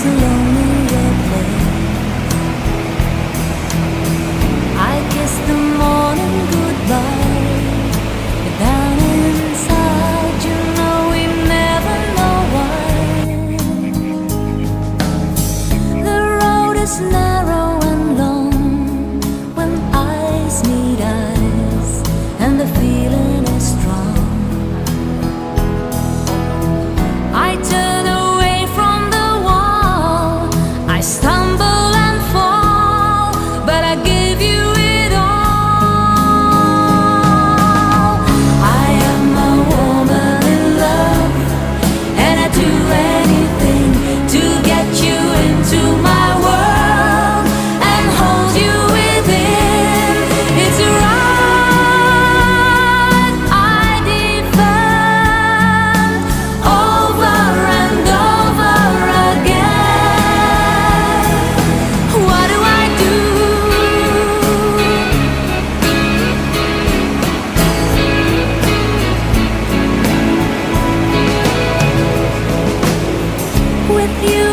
a lonelier place. I kiss the morning goodbye, but down inside, you know we never know why. The road is narrow and long when eyes meet eyes, and the feeling is strong. I turn away from the wall, I stumble and fall, but I give you it all. I am a woman in love, and I do anything to get you into my world and hold you within. It's a right I defend over and over again. What do I do? With you